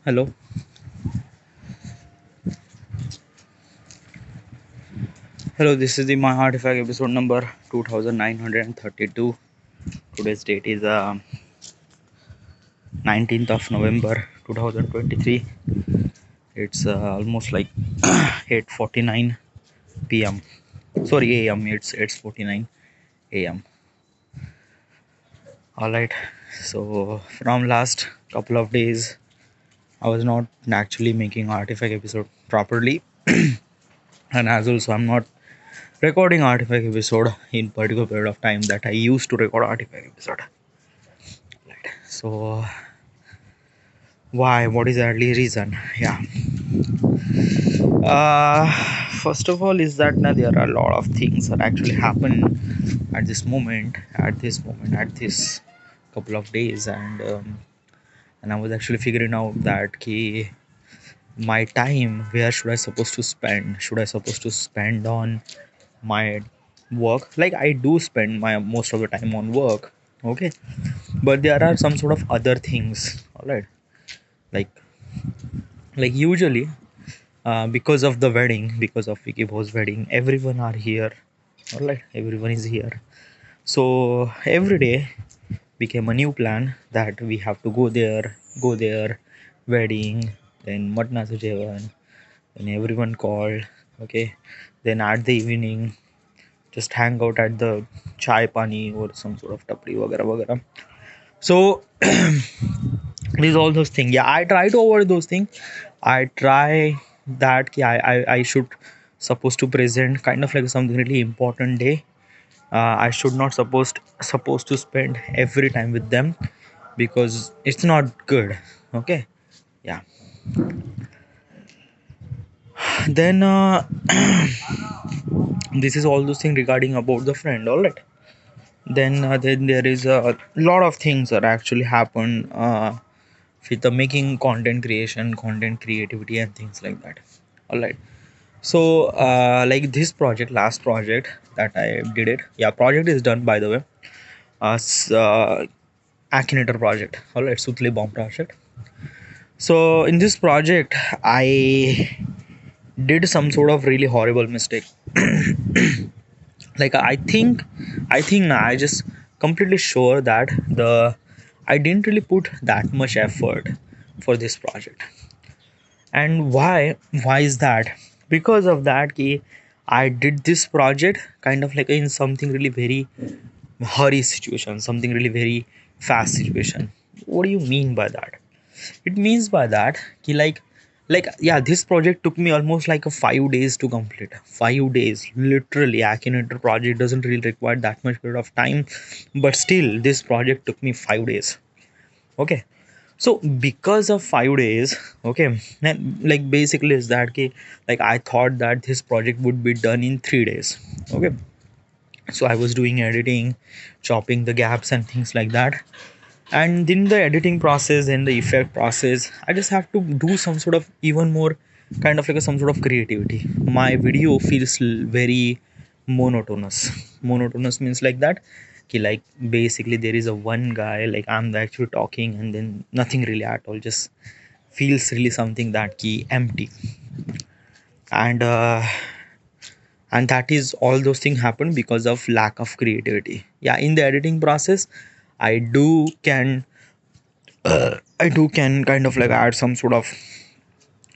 Hello, hello. This is the My Artifact episode number 2932. Today's date is 19th of November 2023. It's almost like 8:49 p.m. Sorry, a.m. It's 49 a.m. All right. So from last couple of days, I was not actually making Artifact episode properly, and as also I'm not recording Artifact episode in particular period of time that I used to record Artifact episode. So why? What is the early reason? Yeah. Uh, First of all, is that there are a lot of things that actually happen at this moment, at this couple of days, and I was actually figuring out that my time, where should I supposed to spend? Should I supposed to spend on my work? Like I do spend my most of the time on work, okay, but there are some sort of other things, all right, like usually because of the wedding, because of Vicky Bho's wedding, everyone are here, all right, everyone is here. So every day became a new plan that we have to go there, wedding, then matna's jevan, then everyone called, okay, then at the evening just hang out at the chai-pani or some sort of tapri वगैरह वगैरह. So these all those things, yeah, I try to avoid those things. I try that I should supposed to present kind of like something really important day. I should not supposed to spend every time with them because it's not good, okay. Yeah. Then this is all those things regarding about the friend, all right. Then there is a lot of things that actually happen with the making content creation, content creativity, and things like that, all right. So like this project, last project that I did it, yeah, project is done, by the way. Accator project, all right, Sly Bomb project. So in this project I did some sort of really horrible mistake. Like I think now I just completely sure that the I didn't really put that much effort for this project. And why is that? Because of that ki I did this project kind of like in something really very hurry situation, something really very fast situation. What do you mean by that? It means by that ki yeah, this project took me almost like a 5 days to complete. 5 days, literally. Akinator project doesn't really require that much period of time, but still this project took me 5 days, okay. So because of 5 days, okay, and like basically is that ki, like I thought that this project would be done in 3 days, okay. So I was doing editing, chopping the gaps and things like that. And in the editing process, in the effect process, I just have to do some sort of even more kind of like some sort of creativity. My video feels very monotonous means like that ki, like basically there is a one guy, like I'm actually talking and then nothing really at all, just feels really something that ki empty. And that is all those things happen because of lack of creativity. Yeah, in the editing process i do can I do can kind of like add some sort of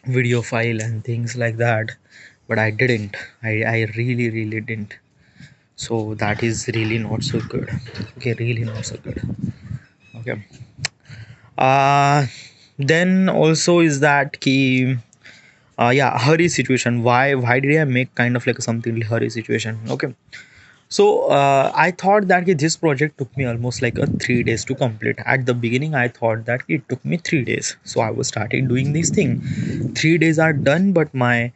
video file and things like that, but I didn't. I really didn't. So that is really not so good. Okay, really not so good. Okay. Uh then also is that key. Yeah, hurry situation. Why did I make kind of like something really hurry situation? Okay. So I thought that this project took me almost like a 3 days to complete. At the beginning, I thought that it took me 3 days. So I was starting doing this thing. 3 days are done, but my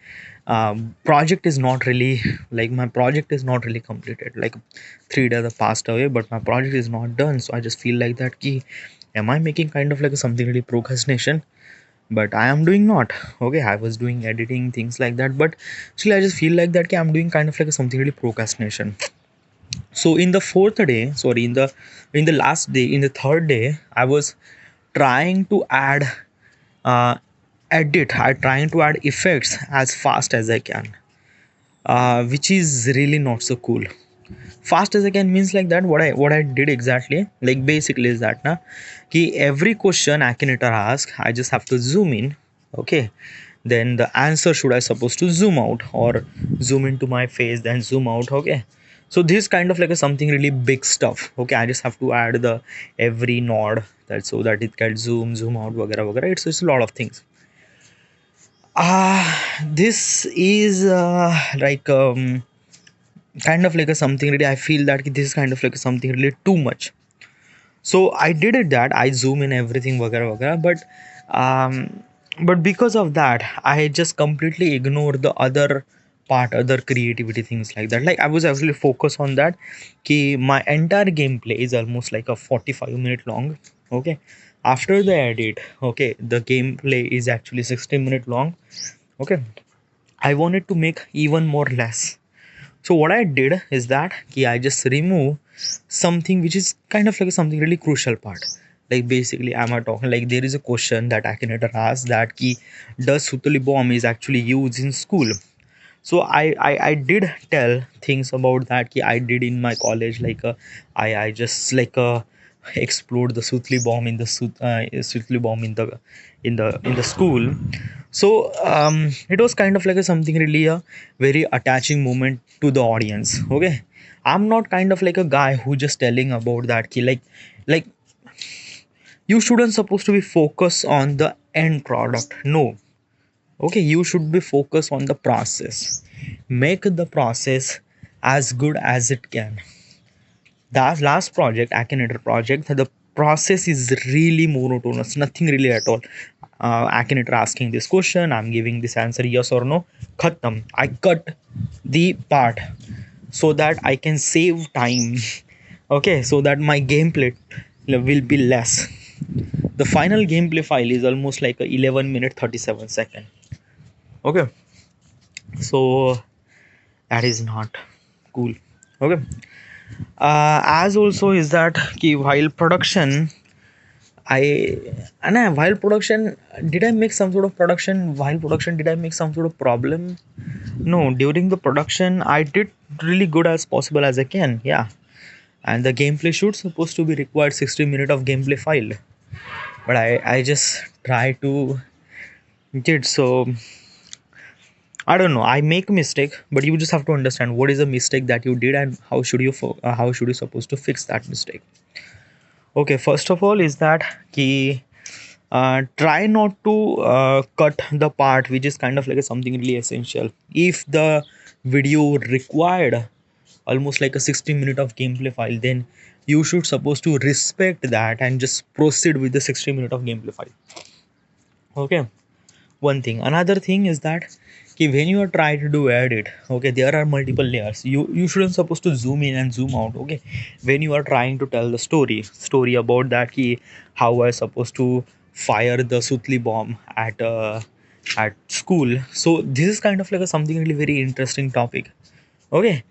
project is not really my project is not really completed. Like 3 days have passed away, but my project is not done. So I just feel like that key. Am I making kind of like something really procrastination? But I am doing not. Okay, I was doing editing things like that, but still I just feel like that I'm doing kind of like something really procrastination. So in the fourth day, sorry, in the last day, in the third day, I was trying to add uh, edit, I trying to add effects as fast as I can, which is really not so cool. Fast as I can means like that, what I did exactly, like basically is that na, ki every question Akinator asks, I just have to zoom in, okay, then the answer should I supposed to zoom out or zoom into my face, then zoom out, okay. So this kind of like a something really big stuff, okay. I just have to add the every nod that so that it can zoom out vagara vagara. It's a lot of things. This is like kind of like a something really, I feel that this is kind of like something really too much. So I did it that I zoom in everything vagara vagara, um but because of that I just completely ignore the other part, other creativity things like that. Like I was actually focused on that, ki my entire gameplay is almost like a 45-minute long, okay. After the edit, okay, the gameplay is actually 60-minute long, okay. I wanted to make even more less. So what I did is that I just remove something which is kind of like something really crucial part. Like basically, am I talking like there is a question that Akinator asked that does Sutali bomb is actually used in school? So I did tell things about that I did in my college, like I just like explode the Sutli bomb in the Sutli bomb in the school. So it was kind of like a something really a very attaching moment to the audience, okay. I'm not kind of like a guy who just telling about that like you shouldn't supposed to be focused on the end product, no. Okay, you should be focused on the process. Make the process as good as it can. That last project, Akinator project, the process is really monotonous, nothing really at all. Akinator asking this question, I'm giving this answer yes or no, khatam. I cut the part so that I can save time, okay, so that my gameplay will be less. The final gameplay file is almost like a 11 minute 37 second, okay. So that is not cool, okay. As also is that while production I while production, did I make some sort of production while production, did I make some sort of problem? No, during the production I did really good as possible as I can, yeah. And the gameplay should supposed to be required 60 minutes of gameplay file, but I just try to did so. I don't know. I make a mistake, but you just have to understand what is the mistake that you did and how should you supposed to fix that mistake. Okay, first of all is that key. Try not to cut the part which is kind of like a something really essential. If the video required almost like a 60 minute of gameplay file, then you should supposed to respect that and just proceed with the 60 minute of gameplay file. Okay, one thing. Another thing is that when you are trying to do edit, okay, there are multiple layers. You shouldn't supposed to zoom in and zoom out, okay. When you are trying to tell the story about that how I supposed to fire the Sutli bomb at school. So this is kind of like a something really very interesting topic, okay.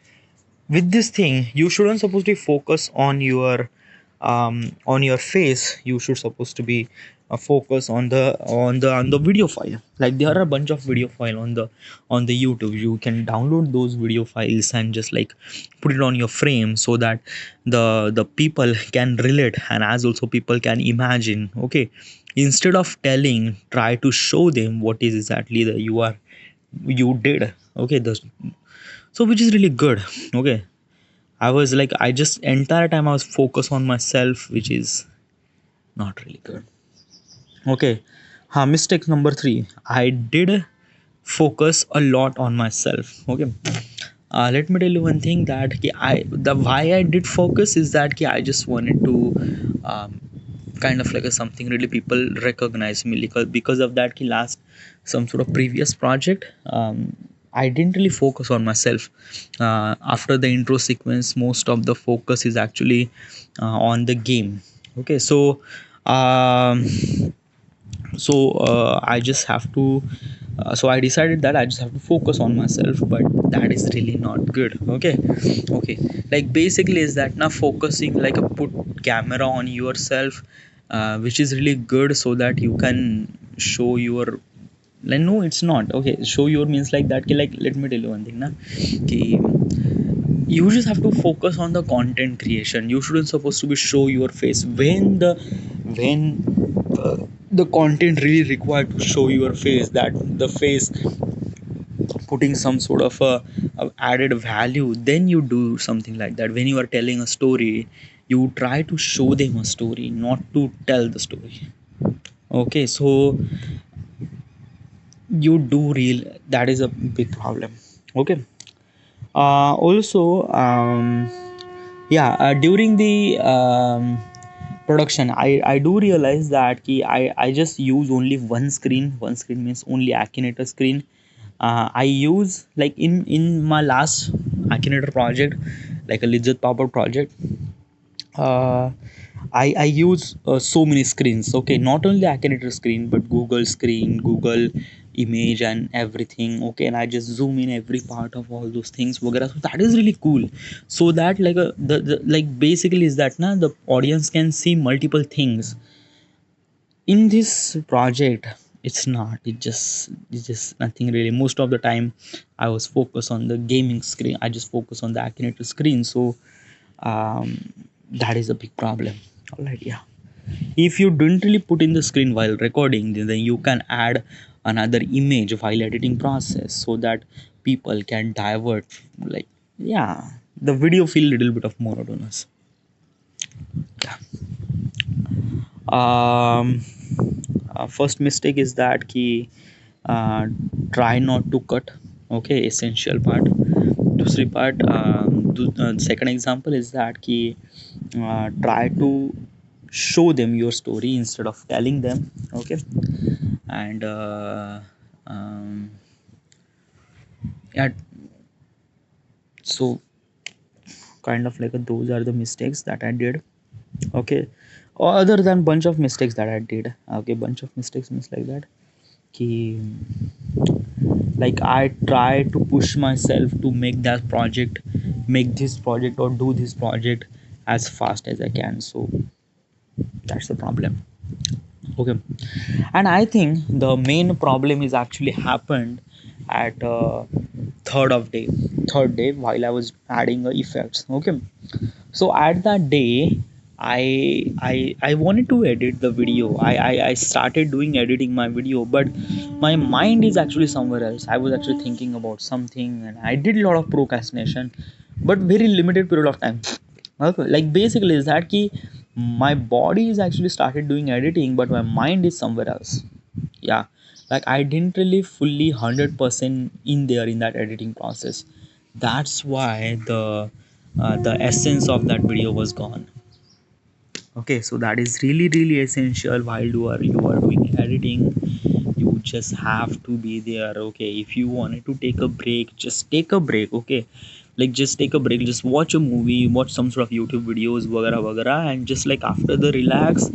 With this thing you shouldn't supposed to focus on your face. You should supposed to be focus on the video file. Like there are a bunch of video file on the YouTube. You can download those video files and just like put it on your frame so that the people can relate, and as also people can imagine, okay. Instead of telling, try to show them what is exactly the you did, okay. So which is really good, okay. I was like, I just entire time I was focused on myself, which is not really good, okay. Mistake number 3, I did focus a lot on myself, okay. Let me tell you one thing that the why I did focus is that I just wanted to kind of like a something really people recognize me, because of that last some sort of previous project, I didn't really focus on myself. After the intro sequence, most of the focus is actually on the game, okay. Um, I just have to so I decided that I just have to focus on myself, but that is really not good, okay. Okay, like basically is that now focusing like a put camera on yourself, which is really good so that you can show your, like, no, it's not okay. Show your means like that ki, like, let me tell you one thing na, ki you just have to focus on the content creation. You shouldn't supposed to be show your face when the content really required to show your face, that the face putting some sort of a added value, then you do something like that. When you are telling a story, you try to show them a story, not to tell the story. Okay, so you do real, that is a big problem. Okay. Also, yeah, during the production, I do realize that I just use only one screen means only Akinator screen. I use, like, in my last Akinator project, like a legit power project, uh, I use so many screens. Okay, not only Accator screen but Google screen, Google image, and everything. Okay, and I just zoom in every part of all those things. वगैरह. So that is really cool. So that, like, the like, basically is that na, the audience can see multiple things. In this project, it's not. It's just nothing really. Most of the time, I was focused on the gaming screen. I just focus on the Accator screen. So that is a big problem. All right, yeah. If you didn't really put in the screen while recording, then you can add another image while editing process, so that people can divert, like, yeah, the video feel little bit of monotonous. Yeah. um First mistake is that key, uh, try not to cut. Okay, essential part. दूसरी part, second example is that key, try to show them your story instead of telling them. Okay. And um, yeah, so kind of like, those are the mistakes that I did. Okay. Or other than bunch of mistakes that I did. Okay, bunch of mistakes means like that ki, like, I try to push myself to make this project or do this project as fast as I can. So that's the problem. Okay. And I think the main problem is actually happened at third day while I was adding effects. Okay. So at that day, I wanted to edit the video. I started doing editing my video, but my mind is actually somewhere else. I was actually thinking about something, and I did a lot of procrastination, but very limited period of time. Okay, like, basically is that key, my body is actually started doing editing, but my mind is somewhere else. Yeah, like, I didn't really fully 100% in there in that editing process. That's why the essence of that video was gone. Okay, so that is really really essential while you are doing editing. You just have to be there. Okay, if you wanted to take a break, just take a break. Okay, like, just take a break, just watch a movie, watch some sort of YouTube videos, wagara wagara, and just, like, after the relax,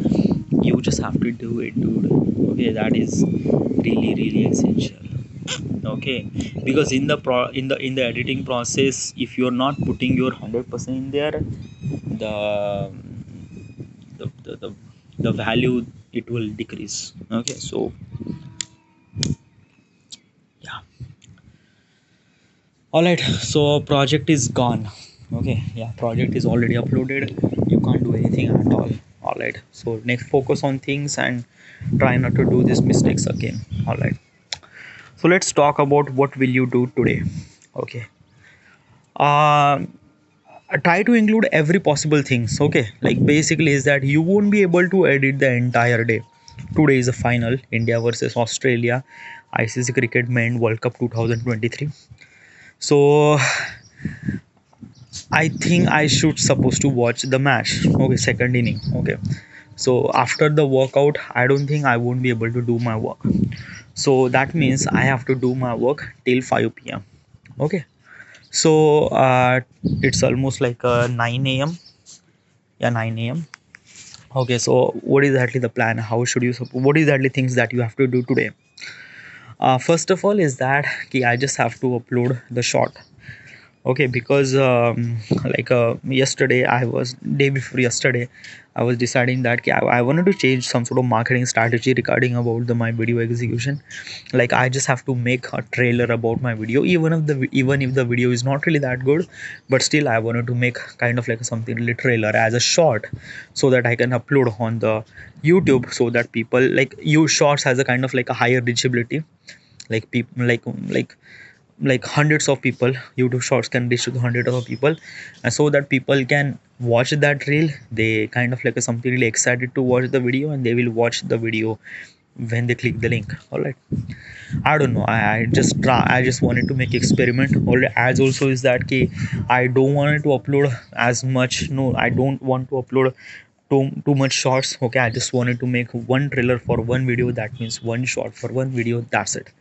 you just have to do it, dude. Okay, that is really really essential. Okay, because in the editing process, if you're not putting your 100% in there, the the value, it will decrease. Okay, so yeah. All right, so project is gone. Okay, yeah, project is already uploaded. You can't do anything at all. All right, so next, focus on things and try not to do these mistakes again. All right, so let's talk about what will you do today. Okay. uh Try to include every possible things. Okay, like, basically is that you won't be able to edit the entire day. Today is the final, India versus Australia, ICC Cricket Men World Cup 2023. So I think I should supposed to watch the match. Okay, second inning. Okay, so after the workout, I don't think I won't be able to do my work. So that means I have to do my work till 5 p.m. Okay. So it's almost like 9 a.m. Yeah, 9 a.m. Okay, so what is exactly the plan? How should you what is exactly things that you have to do today? First of all is that I just have to upload the shot. Okay, because yesterday, I was day before yesterday, I was deciding that I wanted to change some sort of marketing strategy regarding about my video execution. Like, I just have to make a trailer about my video, even if the video is not really that good, but still I wanted to make kind of like something really trailer as a short, so that I can upload on the YouTube, so that people like use shorts as a kind of like a higher reachability. Like people like hundreds of people, YouTube shorts can reach to the hundreds of people, and so that people can watch that reel, they kind of like something really excited to watch the video, and they will watch the video when they click the link. All right, I don't know, I just wanted to make experiment. All as also is that key, I don't want to upload as much, no, I don't want to upload too much shorts. Okay, I just wanted to make one trailer for one video, that means one short for one video, that's it.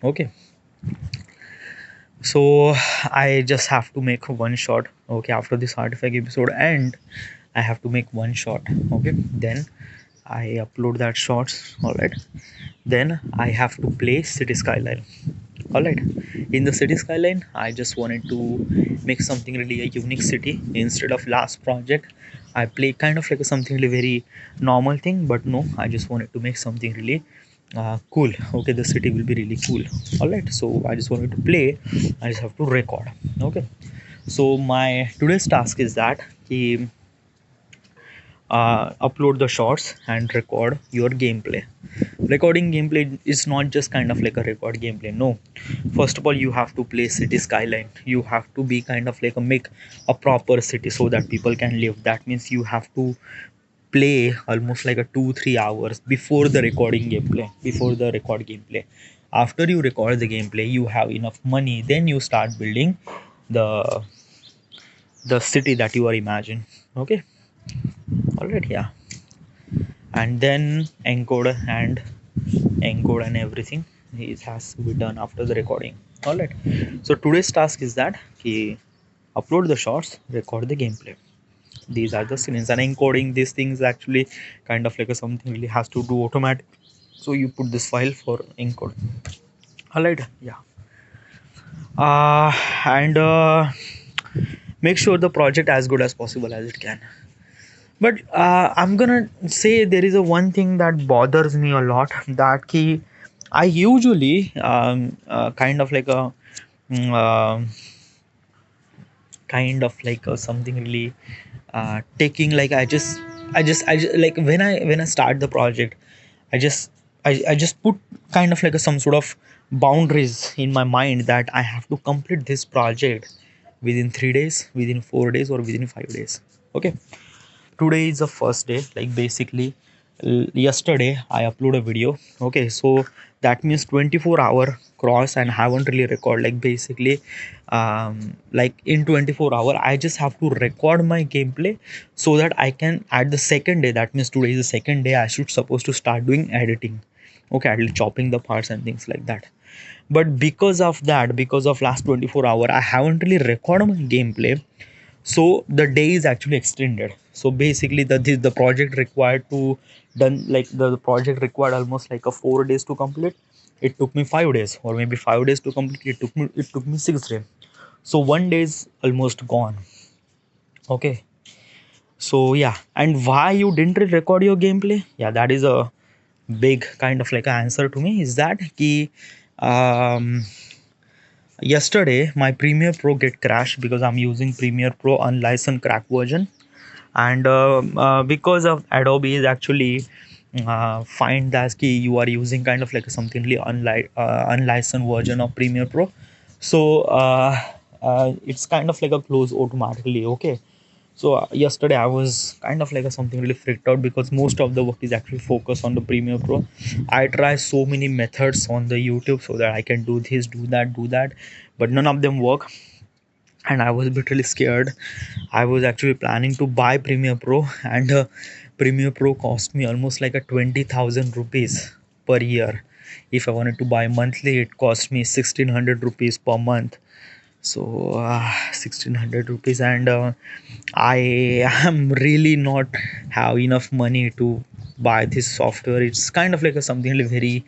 Okay, so I just have to make one shot. Okay, after this artifact episode, and I have to make one shot. Okay, then I upload that shots. All right, then I have to play City Skyline. All right, in the City Skyline, I just wanted to make something really a unique city. Instead of last project, I play kind of like something really very normal thing, but no, I just wanted to make something really cool. Okay, the city will be really cool. All right, so I just wanted to play, I just have to record. Okay, so my today's task is that ki, upload the shots and record your gameplay. Recording gameplay is not just kind of like a record gameplay, no. First of all, you have to play City Skyline, you have to be kind of like a make a proper city so that people can live. That means you have to play almost like a 2-3 hours before the recording gameplay, before the record gameplay. After you record the gameplay, you have enough money, then you start building the city that you are imagining. Okay, all right, yeah. And then encode and everything, it has to be done after the recording. All right, so today's task is that ki, upload the shots, record the gameplay. These are the scenes, and encoding these things actually kind of like a something really has to do automatic, so you put this file for encode. All right, yeah. And make sure the project as good as possible as it can. But I'm gonna say there is a one thing that bothers me a lot, that key I usually kind of like a mm, something really taking like I just like when I start the project, I just I just put kind of like a, some sort of boundaries in my mind that I have to complete this project within 3 days, within 4 days, or within 5 days. Okay, today is the first day, like basically yesterday I upload a video. Okay, so that means 24-hour cross and haven't really record, like basically like in 24 hour I just have to record my gameplay, so that I can at the second day, that means today is the second day, I should supposed to start doing editing. Okay, at least chopping the parts and things like that. But because of that, because of last 24 hour, I haven't really recorded my gameplay, so the day is actually extended. So basically the project required to done, like the project required almost like a 4 days to complete, it took me 5 days, or maybe 5 days to complete, it took me 6 days. So one day is almost gone. Okay, so yeah, and why you didn't record your gameplay? Yeah, that is a big kind of like an answer to me, is that key um yesterday my Premiere Pro get crashed because I'm using Premiere Pro unlicensed crack version. And because of Adobe is actually find that key you are using kind of like something really unlicensed version of Premiere Pro. So it's kind of like a close automatically. Okay, so yesterday I was kind of like a something really freaked out, because most of the work is actually focused on the Premiere Pro. I try so many methods on the YouTube so that I can do this, do that, but none of them work. And I was a bit really scared. I was actually planning to buy Premiere Pro, and Premiere Pro cost me almost like a 20,000 rupees per year. If I wanted to buy monthly, it cost me 1,600 rupees per month. So 1,600 rupees, and I am really not have enough money to buy this software. It's kind of like a something really very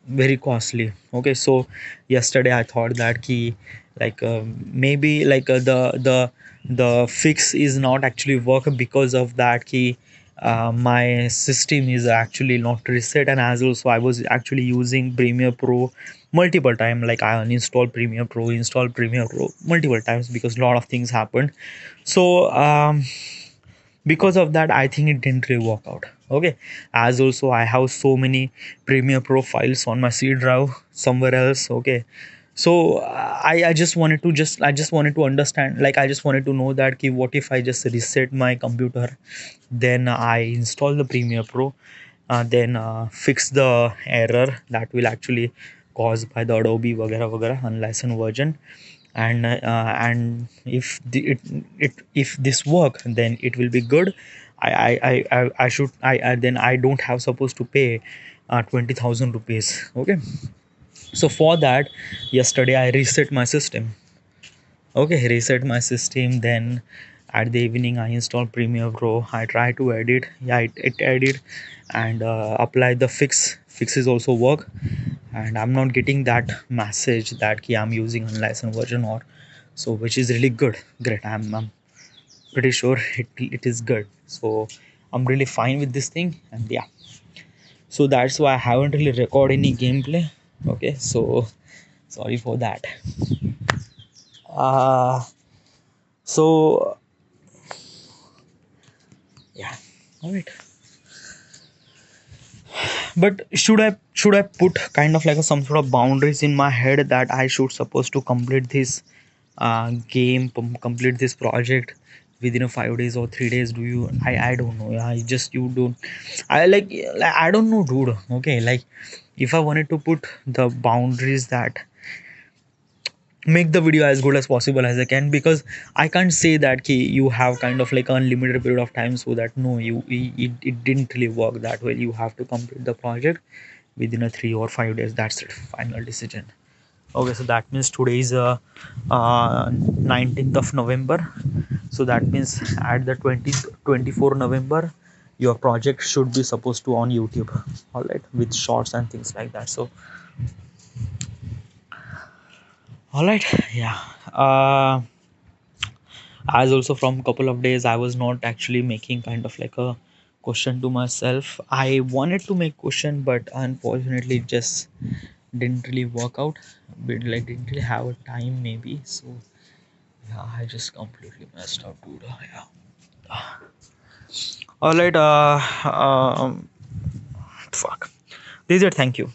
very costly. Okay, so yesterday I thought that key, like maybe like the fix is not actually work because of that key. My system is actually not reset, and as also I was actually using Premiere Pro multiple time. Like I uninstalled Premiere Pro, installed Premiere Pro multiple times because a lot of things happened. So because of that I think it didn't really work out. Okay, as also I have so many Premiere profiles on my C drive somewhere else. Okay, so I just wanted to understand, like I just wanted to know that ki, what if I just reset my computer, then I install the Premiere Pro, then fix the error that will actually caused by the Adobe वगैरह वगैरह unlicensed version, and if if this work then it will be good. I should I then I don't have supposed to pay 20,000 rupees. Okay, so for that yesterday I reset my system. Okay, reset my system, then at the evening I install Premiere Pro, I try to edit. Yeah, it edit and apply the fixes also work, and I'm not getting that message that ki I'm using unlicensed version or so, which is really good. Great, I'm pretty sure it is good. So I'm really fine with this thing, and yeah, so that's why I haven't really recorded any gameplay. Okay, so sorry for that. uh so yeah, all right. But should I put kind of like a, some sort of boundaries in my head that I should supposed to complete this complete this project within a 5 days or 3 days? Do you, I don't know. Yeah, I just you don't, I like I don't know, dude. Okay, like if I wanted to put the boundaries that make the video as good as possible as I can, because I can't say that ki you have kind of like unlimited period of time, so that no, it didn't really work that well. You have to complete the project within a 3 or 5 days. That's it. Final decision. Okay, so that means today is 19th of November. So that means at the 24 November, your project should be supposed to on YouTube. All right, with shorts and things like that. So all right, yeah. As also from couple of days I was not actually making kind of like a question to myself. I wanted to make question, but unfortunately it just didn't really work out. But like didn't really have a time maybe. So yeah, I just completely messed up, dude. Yeah. All right. Fuck. This is it. Thank you.